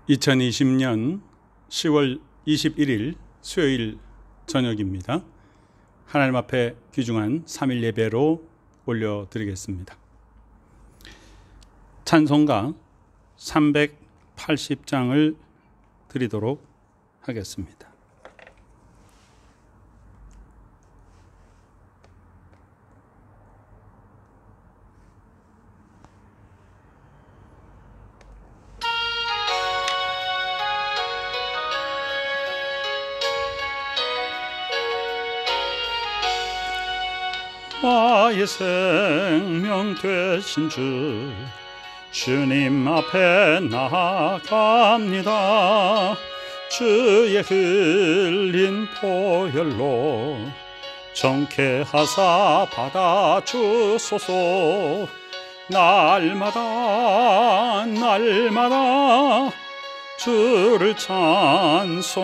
2020년 10월 21일 수요일 저녁입니다. 하나님 앞에 귀중한 3일 예배로 올려드리겠습니다. 찬송가 380장을 드리도록 하겠습니다. 나의 생명 되신 주님 앞에 나아갑니다. 주의 흘린 보혈로 정케하사 받아주소서. 날마다 주를 찬송하겠네.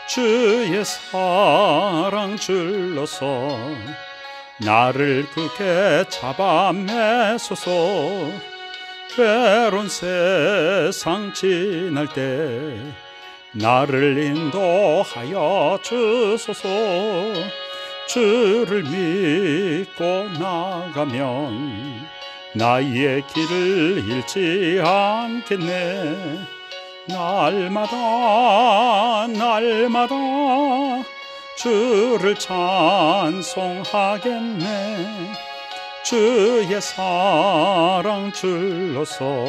주의 사랑 줄러서 나를 굳게 잡아 매소서. 괴로운 세상 지날 때 나를 인도하여 주소서. 주를 믿고 나가면 나의 길을 잃지 않겠네. 날마다 주를 찬송하겠네. 주의 사랑 줄러서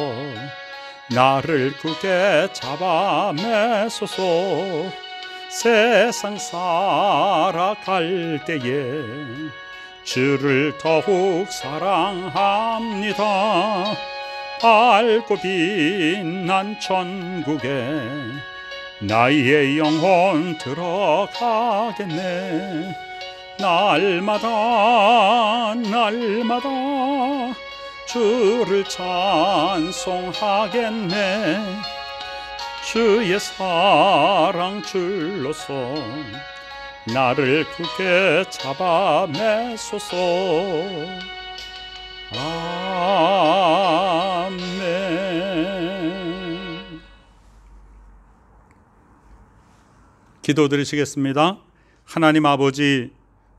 나를 굳게 잡아 매소서. 세상 살아갈 때에 주를 더욱 사랑합니다. 밝고 빛난 천국에 나의 영혼 들어가겠네. 날마다 주를 찬송하겠네. 주의 사랑 줄러서 나를 굳게 잡아 매소서. 아멘. 기도드리시겠습니다. 하나님 아버지,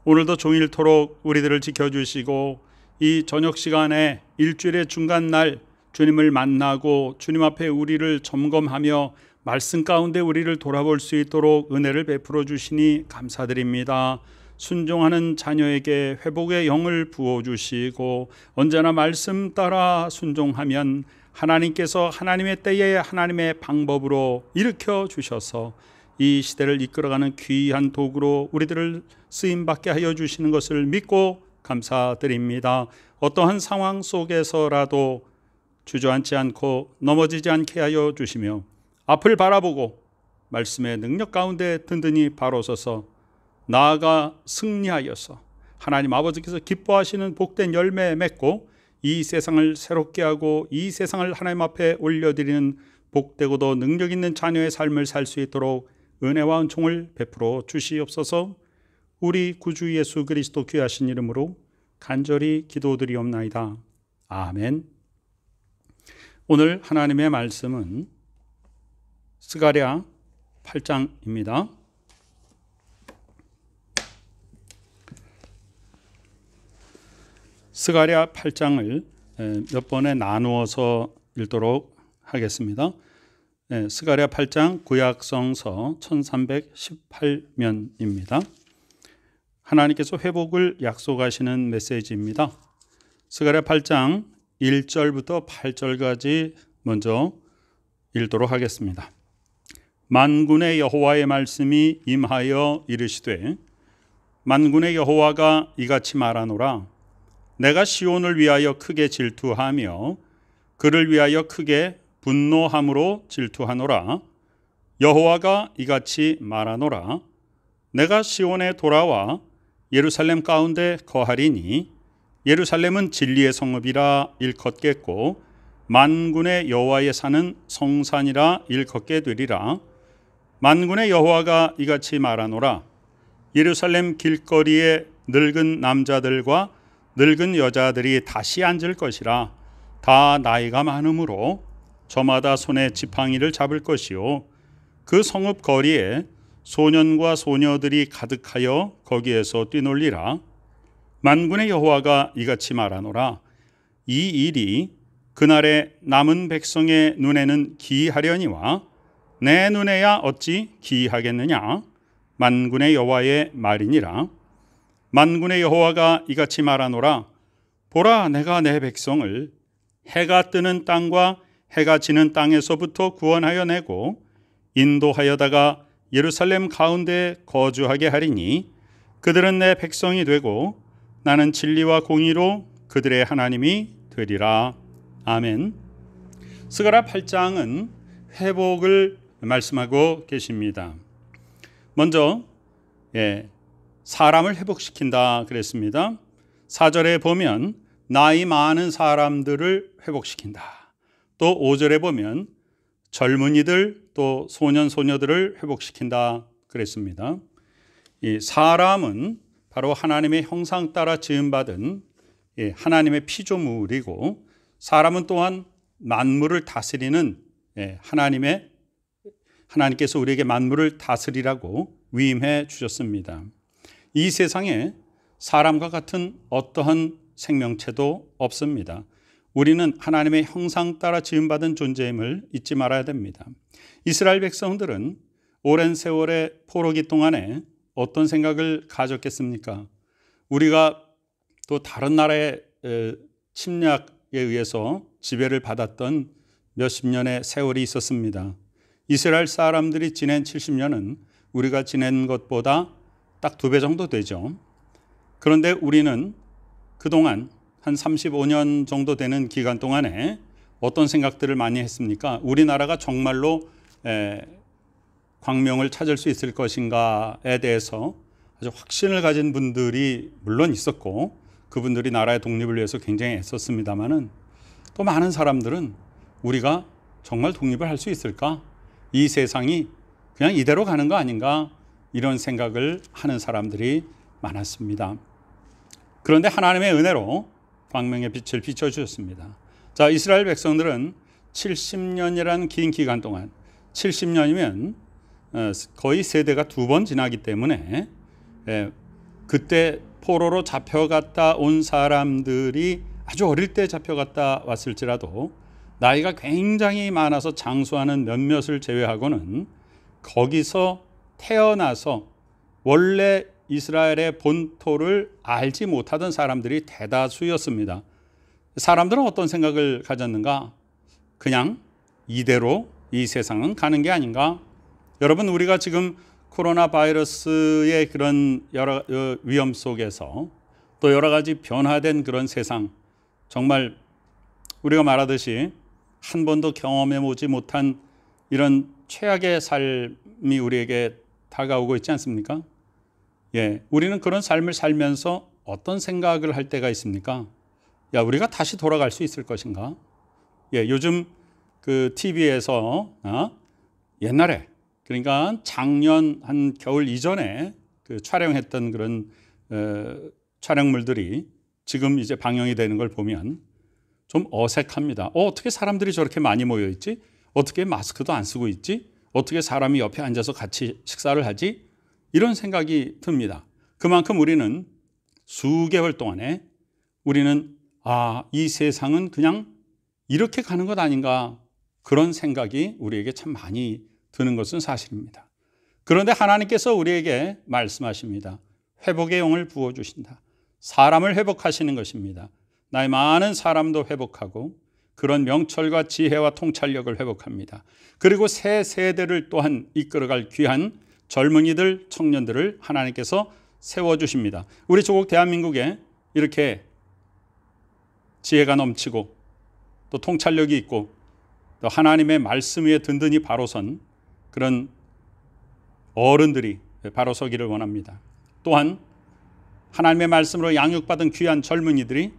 오늘도 종일토록 우리들을 지켜주시고 이 저녁 시간에 일주일의 중간날 주님을 만나고 주님 앞에 우리를 점검하며 말씀 가운데 우리를 돌아볼 수 있도록 은혜를 베풀어 주시니 감사드립니다. 순종하는 자녀에게 회복의 영을 부어주시고 언제나 말씀 따라 순종하면 하나님께서 하나님의 때에 하나님의 방법으로 일으켜 주셔서 이 시대를 이끌어가는 귀한 도구로 우리들을 쓰임받게 하여 주시는 것을 믿고 감사드립니다. 어떠한 상황 속에서라도 주저앉지 않고 넘어지지 않게 하여 주시며 앞을 바라보고 말씀의 능력 가운데 든든히 바로 서서 나아가 승리하여서 하나님 아버지께서 기뻐하시는 복된 열매 맺고 이 세상을 새롭게 하고 이 세상을 하나님 앞에 올려드리는 복되고도 능력 있는 자녀의 삶을 살 수 있도록 은혜와 은총을 베풀어 주시옵소서. 우리 구주 예수 그리스도 귀하신 이름으로 간절히 기도드리옵나이다. 아멘. 오늘 하나님의 말씀은 스가랴 8장입니다. 스가랴 8장을 몇 번에 나누어서 읽도록 하겠습니다. 스가랴 8장 구약성서 1318면입니다. 하나님께서 회복을 약속하시는 메시지입니다. 스가랴 8장 1절부터 8절까지 먼저 읽도록 하겠습니다. 만군의 여호와의 말씀이 임하여 이르시되 만군의 여호와가 이같이 말하노라. 내가 시온을 위하여 크게 질투하며 그를 위하여 크게 분노함으로 질투하노라. 여호와가 이같이 말하노라. 내가 시온에 돌아와 예루살렘 가운데 거하리니 예루살렘은 진리의 성읍이라 일컫겠고 만군의 여호와의 산은 성산이라 일컫게 되리라. 만군의 여호와가 이같이 말하노라. 예루살렘 길거리에 늙은 남자들과 늙은 여자들이 다시 앉을 것이라. 다 나이가 많으므로 저마다 손에 지팡이를 잡을 것이요 그 성읍 거리에 소년과 소녀들이 가득하여 거기에서 뛰놀리라. 만군의 여호와가 이같이 말하노라. 이 일이 그날에 남은 백성의 눈에는 기이하려니와 내 눈에야 어찌 기이하겠느냐. 만군의 여호와의 말이니라. 만군의 여호와가 이같이 말하노라. 보라, 내가 내 백성을 해가 뜨는 땅과 해가 지는 땅에서부터 구원하여 내고 인도하여다가 예루살렘 가운데 거주하게 하리니 그들은 내 백성이 되고 나는 진리와 공의로 그들의 하나님이 되리라. 아멘. 스가랴 8장은 회복을 말씀하고 계십니다. 먼저 사람을 회복시킨다 그랬습니다. 4절에 보면 나이 많은 사람들을 회복시킨다. 또 5절에 보면 젊은이들 또 소년 소녀들을 회복시킨다 그랬습니다. 이 사람은 바로 하나님의 형상 따라 지음받은 하나님의 피조물이고 사람은 또한 만물을 다스리는 하나님께서 우리에게 만물을 다스리라고 위임해 주셨습니다. 이 세상에 사람과 같은 어떠한 생명체도 없습니다. 우리는 하나님의 형상 따라 지음받은 존재임을 잊지 말아야 됩니다. 이스라엘 백성들은 오랜 세월의 포로기 동안에 어떤 생각을 가졌겠습니까? 우리가 또 다른 나라의 침략에 의해서 지배를 받았던 몇십 년의 세월이 있었습니다. 이스라엘 사람들이 지낸 70년은 우리가 지낸 것보다 딱 2배 정도 되죠. 그런데 우리는 그동안 한 35년 정도 되는 기간 동안에 어떤 생각들을 많이 했습니까? 우리나라가 정말로 광명을 찾을 수 있을 것인가에 대해서 아주 확신을 가진 분들이 물론 있었고 그분들이 나라의 독립을 위해서 굉장히 애썼습니다마는 또 많은 사람들은 우리가 정말 독립을 할 수 있을까? 이 세상이 그냥 이대로 가는 거 아닌가? 이런 생각을 하는 사람들이 많았습니다. 그런데 하나님의 은혜로 광명의 빛을 비춰주셨습니다. 자, 이스라엘 백성들은 70년이라는 긴 기간 동안 70년이면 거의 세대가 2번 지나기 때문에 그때 포로로 잡혀갔다 온 사람들이 아주 어릴 때 잡혀갔다 왔을지라도 나이가 굉장히 많아서 장수하는 몇몇을 제외하고는 거기서 태어나서 원래 이스라엘의 본토를 알지 못하던 사람들이 대다수였습니다. 사람들은 어떤 생각을 가졌는가? 그냥 이대로 이 세상은 가는 게 아닌가? 여러분, 우리가 지금 코로나 바이러스의 그런 여러 위험 속에서 또 여러 가지 변화된 그런 세상, 정말 우리가 말하듯이 한 번도 경험해 보지 못한 이런 최악의 삶이 우리에게 다가오고 있지 않습니까? 우리는 그런 삶을 살면서 어떤 생각을 할 때가 있습니까? 우리가 다시 돌아갈 수 있을 것인가? 요즘 그 TV에서 옛날에, 그러니까 작년 한 겨울 이전에 그 촬영했던 그런 촬영물들이 지금 이제 방영이 되는 걸 보면 좀 어색합니다. 어떻게 사람들이 저렇게 많이 모여 있지? 어떻게 마스크도 안 쓰고 있지? 어떻게 사람이 옆에 앉아서 같이 식사를 하지? 이런 생각이 듭니다. 그만큼 우리는 수개월 동안에 우리는 이 세상은 그냥 이렇게 가는 것 아닌가, 그런 생각이 우리에게 참 많이 드는 것은 사실입니다. 그런데 하나님께서 우리에게 말씀하십니다. 회복의 영을 부어주신다. 사람을 회복하시는 것입니다. 나의 많은 사람도 회복하고 그런 명철과 지혜와 통찰력을 회복합니다. 그리고 새 세대를 또한 이끌어갈 귀한 젊은이들, 청년들을 하나님께서 세워주십니다. 우리 조국 대한민국에 이렇게 지혜가 넘치고 또 통찰력이 있고 또 하나님의 말씀 위에 든든히 바로 선 그런 어른들이 바로 서기를 원합니다. 또한 하나님의 말씀으로 양육받은 귀한 젊은이들이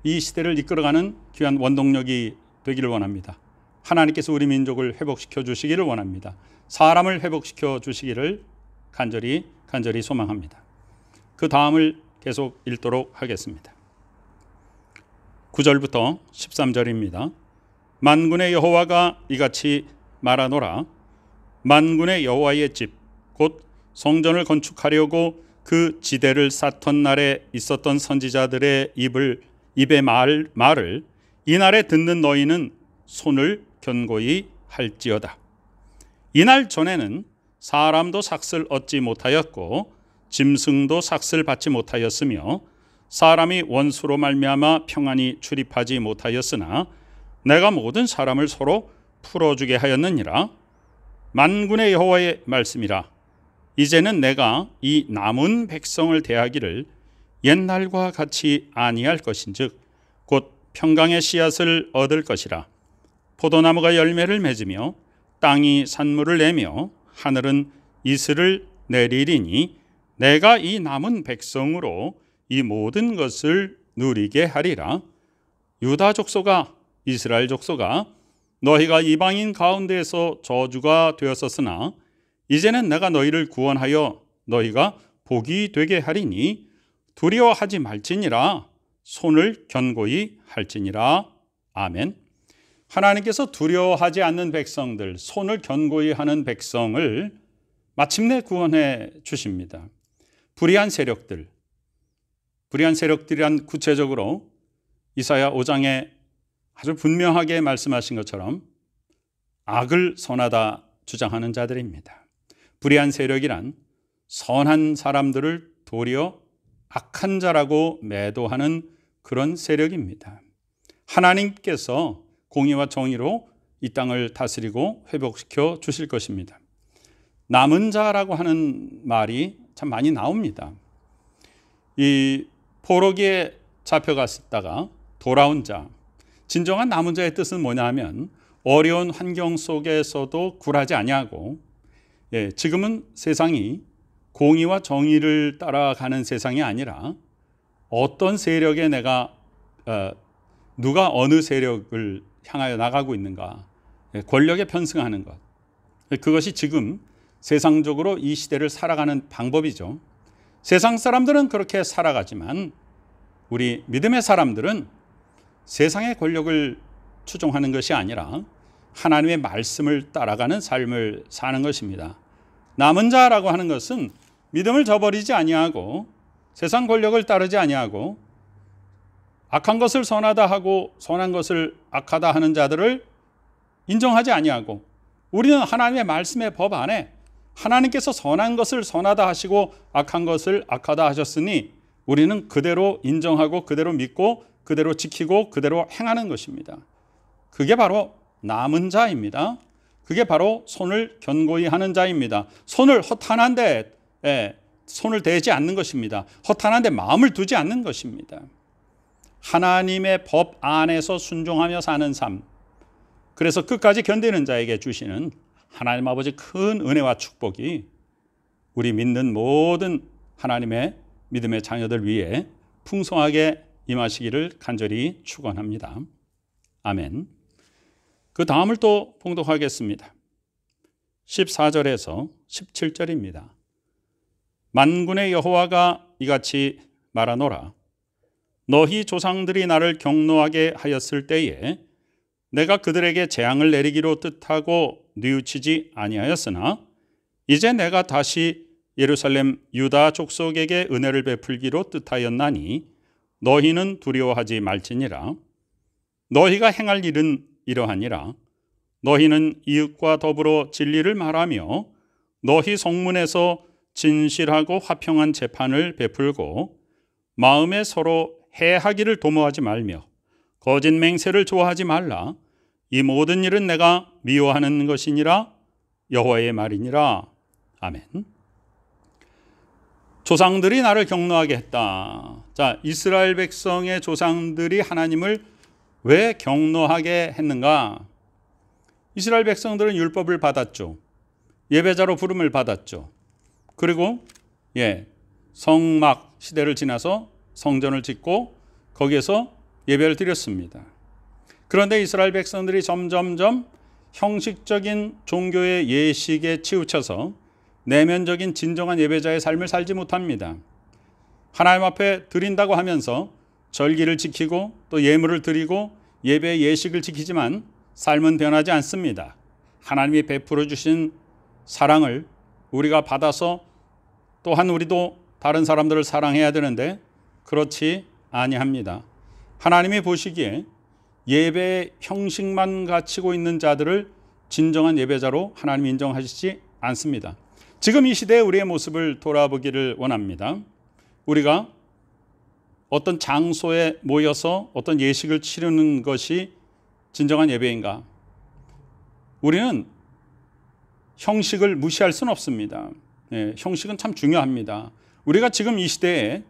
이 시대를 이끌어가는 귀한 원동력이 되기를 원합니다. 하나님께서 우리 민족을 회복시켜 주시기를 원합니다. 사람을 회복시켜 주시기를 간절히 소망합니다. 그 다음을 계속 읽도록 하겠습니다. 9절부터 13절입니다. 만군의 여호와가 이같이 말하노라. 만군의 여호와의 집 곧 성전을 건축하려고 그 지대를 쌓던 날에 있었던 선지자들의 입의 말을 이날에 듣는 너희는 손을 견고히 할지어다. 이날 전에는 사람도 삭슬 얻지 못하였고 짐승도 삭슬 받지 못하였으며 사람이 원수로 말미암아 평안히 출입하지 못하였으나 내가 모든 사람을 서로 풀어주게 하였느니라. 만군의 여호와의 말씀이라. 이제는 내가 이 남은 백성을 대하기를 옛날과 같이 아니할 것인즉 곧 평강의 씨앗을 얻을 것이라. 포도나무가 열매를 맺으며 땅이 산물을 내며 하늘은 이슬을 내리리니 내가 이 남은 백성으로 이 모든 것을 누리게 하리라. 유다 족속아, 이스라엘 족속아, 너희가 이방인 가운데에서 저주가 되었었으나 이제는 내가 너희를 구원하여 너희가 복이 되게 하리니 두려워하지 말지니라. 손을 견고히 할지니라. 아멘. 하나님께서 두려워하지 않는 백성들, 손을 견고히 하는 백성을 마침내 구원해 주십니다. 불의한 세력들이란 구체적으로 이사야 5장에 아주 분명하게 말씀하신 것처럼 악을 선하다 주장하는 자들입니다. 불의한 세력이란 선한 사람들을 도리어 악한 자라고 매도하는 그런 세력입니다. 하나님께서 공의와 정의로 이 땅을 다스리고 회복시켜 주실 것입니다. 남은 자라고 하는 말이 참 많이 나옵니다. 이 포로기에 잡혀갔다가 돌아온 자, 진정한 남은 자의 뜻은 뭐냐 하면 어려운 환경 속에서도 굴하지 아니하고, 지금은 세상이 공의와 정의를 따라가는 세상이 아니라 어떤 세력에 누가 어느 세력을 향하여 나가고 있는가, 권력에 편승하는 것, 그것이 지금 세상적으로 이 시대를 살아가는 방법이죠. 세상 사람들은 그렇게 살아가지만 우리 믿음의 사람들은 세상의 권력을 추종하는 것이 아니라 하나님의 말씀을 따라가는 삶을 사는 것입니다. 남은 자라고 하는 것은 믿음을 저버리지 아니하고 세상 권력을 따르지 아니하고 악한 것을 선하다 하고 선한 것을 악하다 하는 자들을 인정하지 아니하고, 우리는 하나님의 말씀의 법 안에 하나님께서 선한 것을 선하다 하시고 악한 것을 악하다 하셨으니 우리는 그대로 인정하고 그대로 믿고 그대로 지키고 그대로 행하는 것입니다. 그게 바로 남은 자입니다. 그게 바로 손을 견고히 하는 자입니다. 손을 허탄한데 손을 대지 않는 것입니다. 허탄한데 마음을 두지 않는 것입니다. 하나님의 법 안에서 순종하며 사는 삶, 그래서 끝까지 견디는 자에게 주시는 하나님 아버지 큰 은혜와 축복이 우리 믿는 모든 하나님의 믿음의 자녀들 위해 풍성하게 임하시기를 간절히 축원합니다. 아멘. 그 다음을 또 봉독하겠습니다. 14절에서 17절입니다. 만군의 여호와가 이같이 말하노라. 너희 조상들이 나를 경노하게 하였을 때에 내가 그들에게 재앙을 내리기로 뜻하고 뉘우치지 아니하였으나 이제 내가 다시 예루살렘 유다 족속에게 은혜를 베풀기로 뜻하였나니 너희는 두려워하지 말지니라. 너희가 행할 일은 이러하니라. 너희는 이웃과 더불어 진리를 말하며 너희 성문에서 진실하고 화평한 재판을 베풀고 마음에 서로 해하기를 도모하지 말며 거짓 맹세를 좋아하지 말라. 이 모든 일은 내가 미워하는 것이니라. 여호와의 말이니라. 아멘. 조상들이 나를 경노하게 했다. 자, 이스라엘 백성의 조상들이 하나님을 왜 경노하게 했는가? 이스라엘 백성들은 율법을 받았죠. 예배자로 부름을 받았죠. 그리고 성막 시대를 지나서 성전을 짓고 거기에서 예배를 드렸습니다. 그런데 이스라엘 백성들이 점점점 형식적인 종교의 예식에 치우쳐서 내면적인 진정한 예배자의 삶을 살지 못합니다. 하나님 앞에 드린다고 하면서 절기를 지키고 또 예물을 드리고 예배의 예식을 지키지만 삶은 변하지 않습니다. 하나님이 베풀어 주신 사랑을 우리가 받아서 또한 우리도 다른 사람들을 사랑해야 되는데 그렇지 아니합니다. 하나님이 보시기에 예배의 형식만 갖추고 있는 자들을 진정한 예배자로 하나님 인정하시지 않습니다. 지금 이 시대에 우리의 모습을 돌아보기를 원합니다. 우리가 어떤 장소에 모여서 어떤 예식을 치르는 것이 진정한 예배인가? 우리는 형식을 무시할 수는 없습니다. 형식은 참 중요합니다. 우리가 지금 이 시대에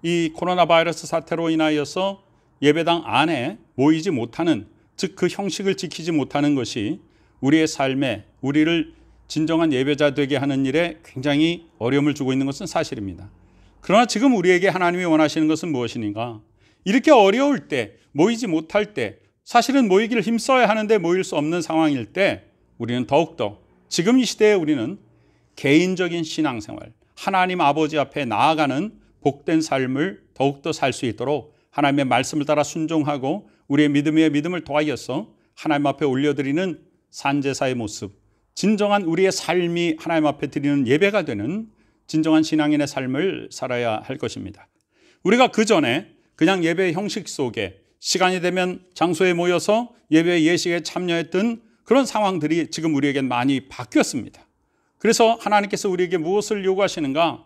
이 코로나 바이러스 사태로 인하여서 예배당 안에 모이지 못하는, 즉 그 형식을 지키지 못하는 것이 우리의 삶에 우리를 진정한 예배자 되게 하는 일에 굉장히 어려움을 주고 있는 것은 사실입니다. 그러나 지금 우리에게 하나님이 원하시는 것은 무엇이니까? 이렇게 어려울 때, 모이지 못할 때, 사실은 모이기를 힘써야 하는데 모일 수 없는 상황일 때 우리는 더욱더 지금 이 시대에 우리는 개인적인 신앙생활, 하나님 아버지 앞에 나아가는 복된 삶을 더욱더 살 수 있도록 하나님의 말씀을 따라 순종하고 우리의 믿음을 더하여서 하나님 앞에 올려드리는 산제사의 모습, 진정한 우리의 삶이 하나님 앞에 드리는 예배가 되는 진정한 신앙인의 삶을 살아야 할 것입니다. 우리가 그 전에 그냥 예배의 형식 속에 시간이 되면 장소에 모여서 예배 예식에 참여했던 그런 상황들이 지금 우리에겐 많이 바뀌었습니다. 그래서 하나님께서 우리에게 무엇을 요구하시는가?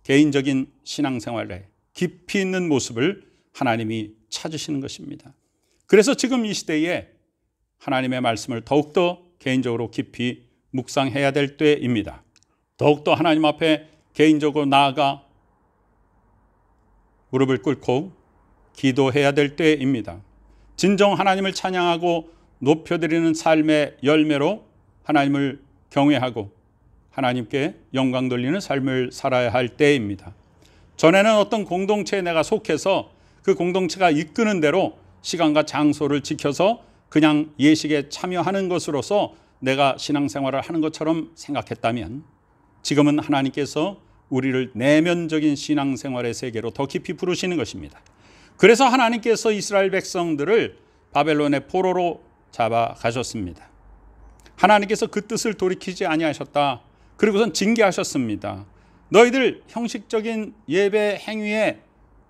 개인적인 신앙생활에 깊이 있는 모습을 하나님이 찾으시는 것입니다. 그래서 지금 이 시대에 하나님의 말씀을 더욱더 개인적으로 깊이 묵상해야 될 때입니다. 더욱더 하나님 앞에 개인적으로 나아가 무릎을 꿇고 기도해야 될 때입니다. 진정 하나님을 찬양하고 높여드리는 삶의 열매로 하나님을 경외하고 하나님께 영광 돌리는 삶을 살아야 할 때입니다. 전에는 어떤 공동체에 내가 속해서 그 공동체가 이끄는 대로 시간과 장소를 지켜서 그냥 예식에 참여하는 것으로서 내가 신앙생활을 하는 것처럼 생각했다면 지금은 하나님께서 우리를 내면적인 신앙생활의 세계로 더 깊이 부르시는 것입니다. 그래서 하나님께서 이스라엘 백성들을 바벨론의 포로로 잡아가셨습니다. 하나님께서 그 뜻을 돌이키지 아니하셨다. 그리고선 징계하셨습니다. 너희들 형식적인 예배 행위에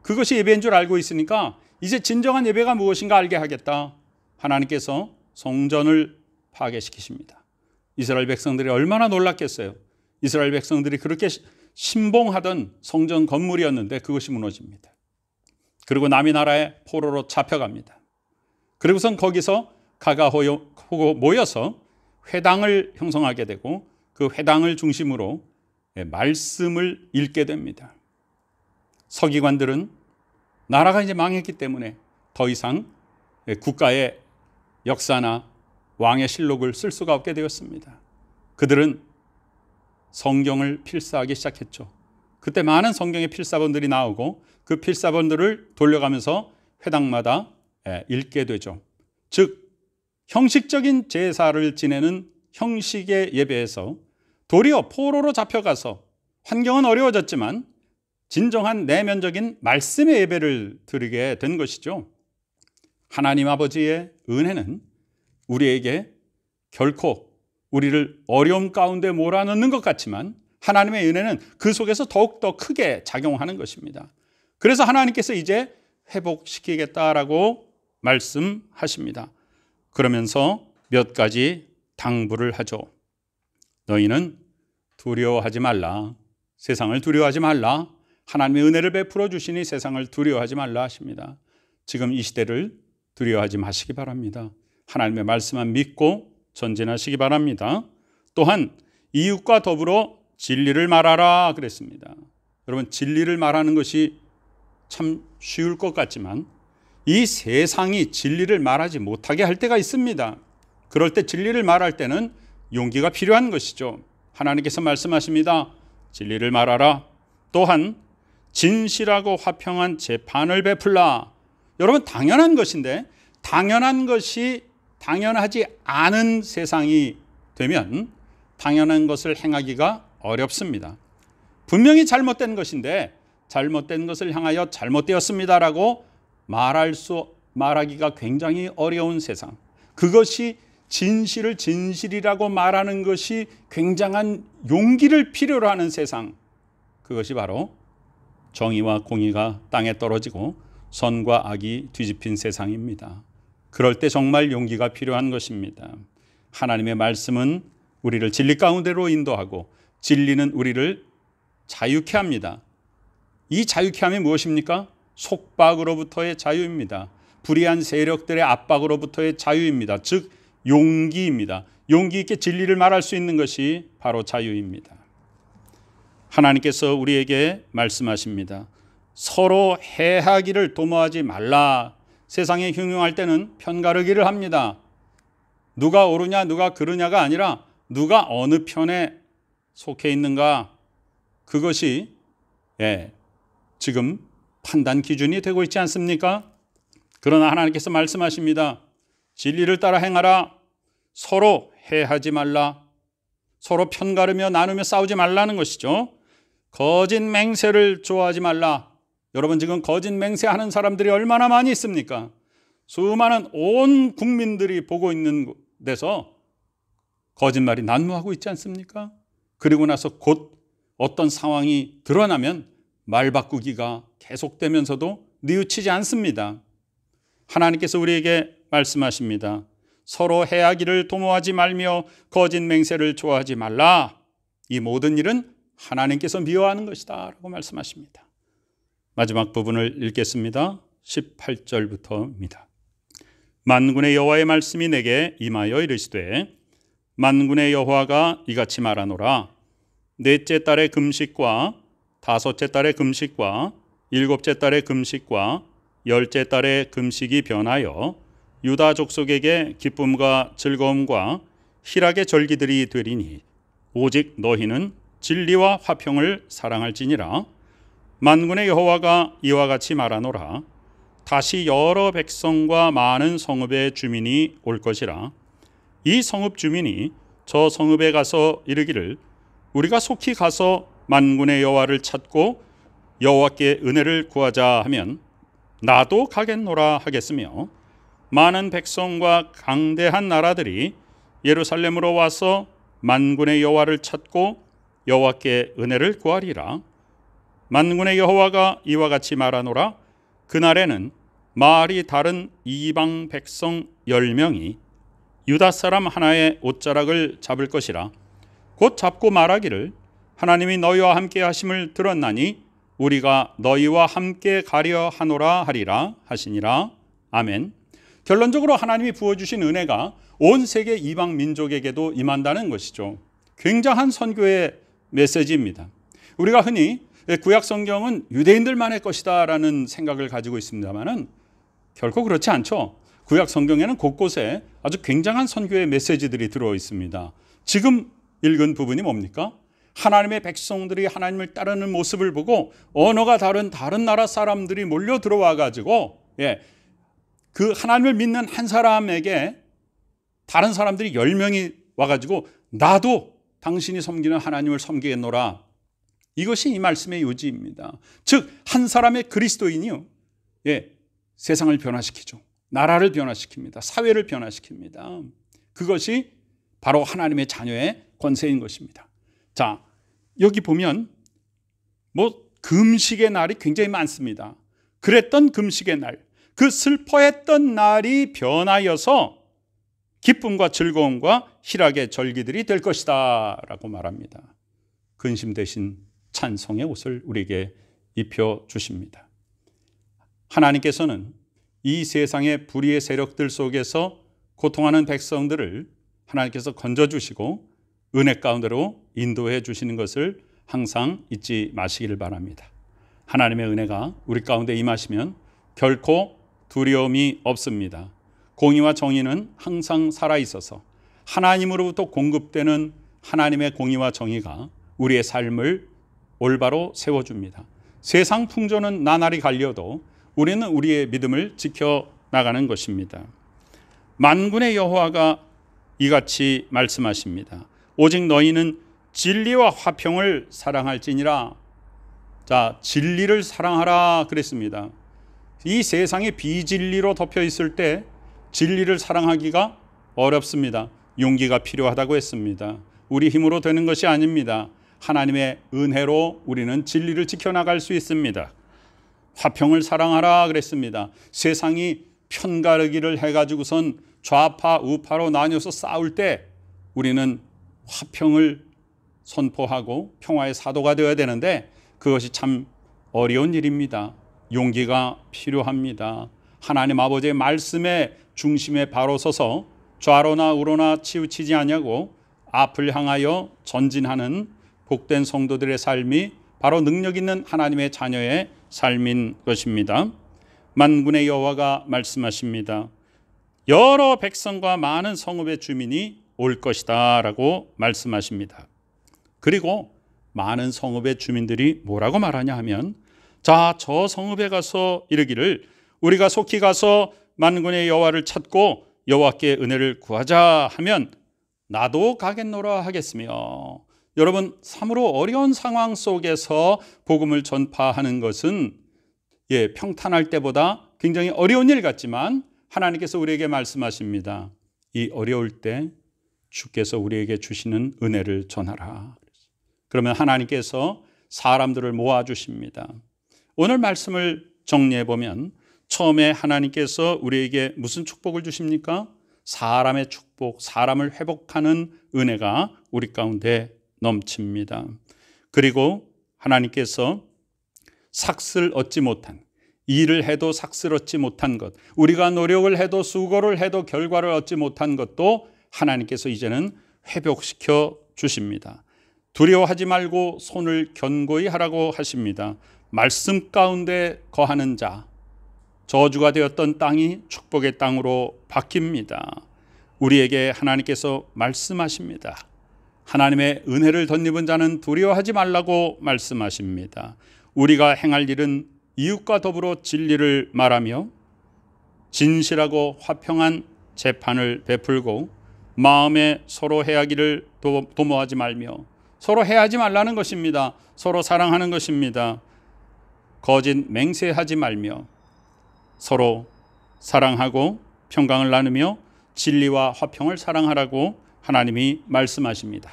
그것이 예배인 줄 알고 있으니까 이제 진정한 예배가 무엇인가 알게 하겠다. 하나님께서 성전을 파괴시키십니다. 이스라엘 백성들이 얼마나 놀랐겠어요. 이스라엘 백성들이 그렇게 신봉하던 성전 건물이었는데 그것이 무너집니다. 그리고 남이 나라의 포로로 잡혀갑니다. 그리고선 거기서 가가호고 모여서 회당을 형성하게 되고 그 회당을 중심으로 말씀을 읽게 됩니다. 서기관들은 나라가 이제 망했기 때문에 더 이상 국가의 역사나 왕의 실록을 쓸 수가 없게 되었습니다. 그들은 성경을 필사하기 시작했죠. 그때 많은 성경의 필사본들이 나오고 그 필사본들을 돌려가면서 회당마다 읽게 되죠. 즉 형식적인 제사를 지내는 형식의 예배에서 도리어 포로로 잡혀가서 환경은 어려워졌지만 진정한 내면적인 말씀의 예배를 드리게 된 것이죠. 하나님 아버지의 은혜는 우리에게 결코 우리를 어려움 가운데 몰아넣는 것 같지만 하나님의 은혜는 그 속에서 더욱더 크게 작용하는 것입니다. 그래서 하나님께서 이제 회복시키겠다라고 말씀하십니다. 그러면서 몇 가지 당부를 하죠. 너희는 두려워하지 말라. 세상을 두려워하지 말라. 하나님의 은혜를 베풀어 주시니 세상을 두려워하지 말라 하십니다. 지금 이 시대를 두려워하지 마시기 바랍니다. 하나님의 말씀만 믿고 전진하시기 바랍니다. 또한 이웃과 더불어 진리를 말하라 그랬습니다. 여러분, 진리를 말하는 것이 참 쉬울 것 같지만 이 세상이 진리를 말하지 못하게 할 때가 있습니다. 그럴 때 진리를 말할 때는 용기가 필요한 것이죠. 하나님께서 말씀하십니다. 진리를 말하라. 또한 진실하고 화평한 재판을 베풀라. 여러분, 당연한 것인데 당연한 것이 당연하지 않은 세상이 되면 당연한 것을 행하기가 어렵습니다. 분명히 잘못된 것인데 잘못된 것을 향하여 잘못되었습니다라고 말하기가 굉장히 어려운 세상. 그것이 진실을 진실이라고 말하는 것이 굉장한 용기를 필요로 하는 세상, 그것이 바로 정의와 공의가 땅에 떨어지고 선과 악이 뒤집힌 세상입니다. 그럴 때 정말 용기가 필요한 것입니다. 하나님의 말씀은 우리를 진리 가운데로 인도하고 진리는 우리를 자유케 합니다. 이 자유케 함이 무엇입니까? 속박으로부터의 자유입니다. 불의한 세력들의 압박으로부터의 자유입니다. 즉 용기입니다. 용기 있게 진리를 말할 수 있는 것이 바로 자유입니다. 하나님께서 우리에게 말씀하십니다. 서로 해하기를 도모하지 말라. 세상에 흉흉할 때는 편가르기를 합니다. 누가 옳으냐 누가 그르냐가 아니라 누가 어느 편에 속해 있는가, 그것이 지금 판단 기준이 되고 있지 않습니까? 그러나 하나님께서 말씀하십니다. 진리를 따라 행하라. 서로 해하지 말라. 서로 편가르며 나누며 싸우지 말라는 것이죠. 거짓 맹세를 좋아하지 말라. 여러분, 지금 거짓 맹세하는 사람들이 얼마나 많이 있습니까? 수많은 온 국민들이 보고 있는 데서 거짓말이 난무하고 있지 않습니까? 그리고 나서 곧 어떤 상황이 드러나면 말 바꾸기가 계속되면서도 뉘우치지 않습니다. 하나님께서 우리에게 말씀하십니다. 서로 해하기를 도모하지 말며 거짓 맹세를 좋아하지 말라. 이 모든 일은 하나님께서 미워하는 것이다 라고 말씀하십니다. 마지막 부분을 읽겠습니다. 18절부터입니다. 만군의 여호와의 말씀이 내게 임하여 이르시되 만군의 여호와가 이같이 말하노라. 넷째 달의 금식과 다섯째 달의 금식과 일곱째 달의 금식과 열째 달의 금식이 변하여 유다 족속에게 기쁨과 즐거움과 희락의 절기들이 되리니 오직 너희는 진리와 화평을 사랑할지니라. 만군의 여호와가 이와 같이 말하노라. 다시 여러 백성과 많은 성읍의 주민이 올 것이라. 이 성읍 주민이 저 성읍에 가서 이르기를 우리가 속히 가서 만군의 여호와를 찾고 여호와께 은혜를 구하자 하면 나도 가겠노라 하겠으며 많은 백성과 강대한 나라들이 예루살렘으로 와서 만군의 여호와를 찾고 여호와께 은혜를 구하리라. 만군의 여호와가 이와 같이 말하노라. 그날에는 말이 다른 이방 백성 10명이 유다 사람 하나의 옷자락을 잡을 것이라. 곧 잡고 말하기를 하나님이 너희와 함께 하심을 들었나니 우리가 너희와 함께 가려 하노라 하리라 하시니라. 아멘. 결론적으로 하나님이 부어주신 은혜가 온 세계 이방 민족에게도 임한다는 것이죠. 굉장한 선교의 메시지입니다. 우리가 흔히 구약 성경은 유대인들만의 것이다 라는 생각을 가지고 있습니다만은 결코 그렇지 않죠. 구약 성경에는 곳곳에 아주 굉장한 선교의 메시지들이 들어 있습니다. 지금 읽은 부분이 뭡니까? 하나님의 백성들이 하나님을 따르는 모습을 보고 언어가 다른 나라 사람들이 몰려 들어와 가지고 그 하나님을 믿는 한 사람에게 다른 사람들이 10명이 와가지고 나도 당신이 섬기는 하나님을 섬기겠노라. 이것이 이 말씀의 요지입니다. 즉 한 사람의 그리스도인이요, 세상을 변화시키죠. 나라를 변화시킵니다. 사회를 변화시킵니다. 그것이 바로 하나님의 자녀의 권세인 것입니다. 자, 여기 보면 금식의 날이 굉장히 많습니다. 그랬던 금식의 날, 그 슬퍼했던 날이 변하여서 기쁨과 즐거움과 희락의 절기들이 될 것이다 라고 말합니다. 근심 대신 찬송의 옷을 우리에게 입혀주십니다. 하나님께서는 이 세상의 불의의 세력들 속에서 고통하는 백성들을 하나님께서 건져주시고 은혜 가운데로 인도해 주시는 것을 항상 잊지 마시기를 바랍니다. 하나님의 은혜가 우리 가운데 임하시면 결코 두려움이 없습니다. 공의와 정의는 항상 살아있어서 하나님으로부터 공급되는 하나님의 공의와 정의가 우리의 삶을 올바로 세워줍니다. 세상 풍조는 나날이 갈려도 우리는 우리의 믿음을 지켜나가는 것입니다. 만군의 여호와가 이같이 말씀하십니다. 오직 너희는 진리와 화평을 사랑할지니라. 자, 진리를 사랑하라 그랬습니다. 이 세상에 비진리로 덮여 있을 때 진리를 사랑하기가 어렵습니다. 용기가 필요하다고 했습니다. 우리 힘으로 되는 것이 아닙니다. 하나님의 은혜로 우리는 진리를 지켜나갈 수 있습니다. 화평을 사랑하라 그랬습니다. 세상이 편가르기를 해가지고선 좌파 우파로 나뉘어서 싸울 때 우리는 화평을 선포하고 평화의 사도가 되어야 되는데 그것이 참 어려운 일입니다. 용기가 필요합니다. 하나님 아버지의 말씀의 중심에 바로 서서 좌로나 우로나 치우치지 않냐고 앞을 향하여 전진하는 복된 성도들의 삶이 바로 능력 있는 하나님의 자녀의 삶인 것입니다. 만군의 여호와가 말씀하십니다. 여러 백성과 많은 성읍의 주민이 올 것이다 라고 말씀하십니다. 그리고 많은 성읍의 주민들이 뭐라고 말하냐 하면, 자, 저 성읍에 가서 이르기를 우리가 속히 가서 만군의 여호와를 찾고 여호와께 은혜를 구하자 하면 나도 가겠노라 하겠으며. 여러분, 참으로 어려운 상황 속에서 복음을 전파하는 것은 평탄할 때보다 굉장히 어려운 일 같지만 하나님께서 우리에게 말씀하십니다. 이 어려울 때 주께서 우리에게 주시는 은혜를 전하라. 그러면 하나님께서 사람들을 모아주십니다. 오늘 말씀을 정리해 보면 처음에 하나님께서 우리에게 무슨 축복을 주십니까? 사람의 축복, 사람을 회복하는 은혜가 우리 가운데 넘칩니다. 그리고 하나님께서 삭슬 얻지 못한, 일을 해도 삭슬 얻지 못한 것, 우리가 노력을 해도 수고를 해도 결과를 얻지 못한 것도 하나님께서 이제는 회복시켜 주십니다. 두려워하지 말고 손을 견고히 하라고 하십니다. 말씀 가운데 거하는 자, 저주가 되었던 땅이 축복의 땅으로 바뀝니다. 우리에게 하나님께서 말씀하십니다. 하나님의 은혜를 덧입은 자는 두려워하지 말라고 말씀하십니다. 우리가 행할 일은 이웃과 더불어 진리를 말하며 진실하고 화평한 재판을 베풀고 마음에 서로 해하기를 도모하지 말며, 서로 해하지 말라는 것입니다. 서로 사랑하는 것입니다. 거짓 맹세하지 말며 서로 사랑하고 평강을 나누며 진리와 화평을 사랑하라고 하나님이 말씀하십니다.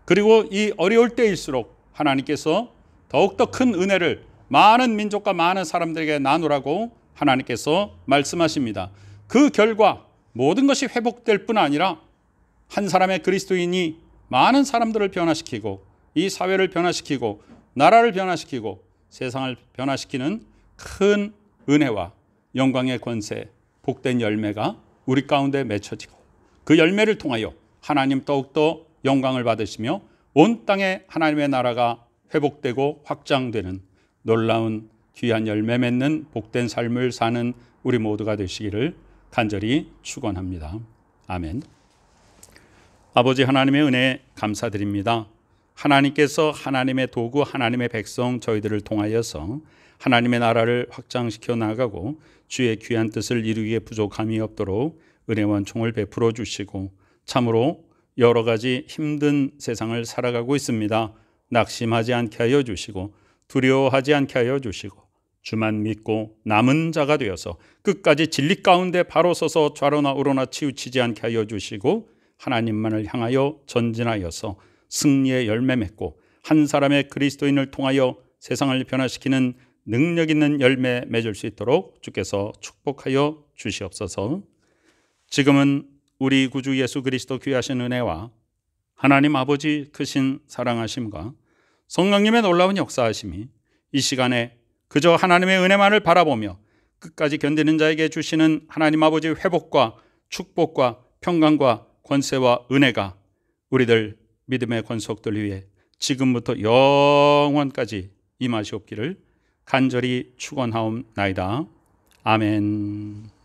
그리고 이 어려울 때일수록 하나님께서 더욱더 큰 은혜를 많은 민족과 많은 사람들에게 나누라고 하나님께서 말씀하십니다. 그 결과 모든 것이 회복될 뿐 아니라 한 사람의 그리스도인이 많은 사람들을 변화시키고 이 사회를 변화시키고 나라를 변화시키고 세상을 변화시키는 큰 은혜와 영광의 권세, 복된 열매가 우리 가운데 맺혀지고 그 열매를 통하여 하나님 더욱더 영광을 받으시며 온 땅에 하나님의 나라가 회복되고 확장되는 놀라운 귀한 열매 맺는 복된 삶을 사는 우리 모두가 되시기를 간절히 축원합니다. 아멘. 아버지 하나님의 은혜에 감사드립니다. 하나님께서 하나님의 도구, 하나님의 백성 저희들을 통하여서 하나님의 나라를 확장시켜 나가고 주의 귀한 뜻을 이루기에 부족함이 없도록 은혜와 은총을 베풀어 주시고 참으로 여러 가지 힘든 세상을 살아가고 있습니다. 낙심하지 않게 하여 주시고 두려워하지 않게 하여 주시고 주만 믿고 남은 자가 되어서 끝까지 진리 가운데 바로 서서 좌로나 우로나 치우치지 않게 하여 주시고 하나님만을 향하여 전진하여서 승리의 열매 맺고 한 사람의 그리스도인을 통하여 세상을 변화시키는 능력 있는 열매 맺을 수 있도록 주께서 축복하여 주시옵소서. 지금은 우리 구주 예수 그리스도 귀하신 은혜와 하나님 아버지 크신 사랑하심과 성령님의 놀라운 역사하심이 이 시간에 그저 하나님의 은혜만을 바라보며 끝까지 견디는 자에게 주시는 하나님 아버지의 회복과 축복과 평강과 권세와 은혜가 우리들 믿음의 권속들 위해 지금부터 영원까지 임하시옵기를 간절히 축원하옵나이다. 아멘.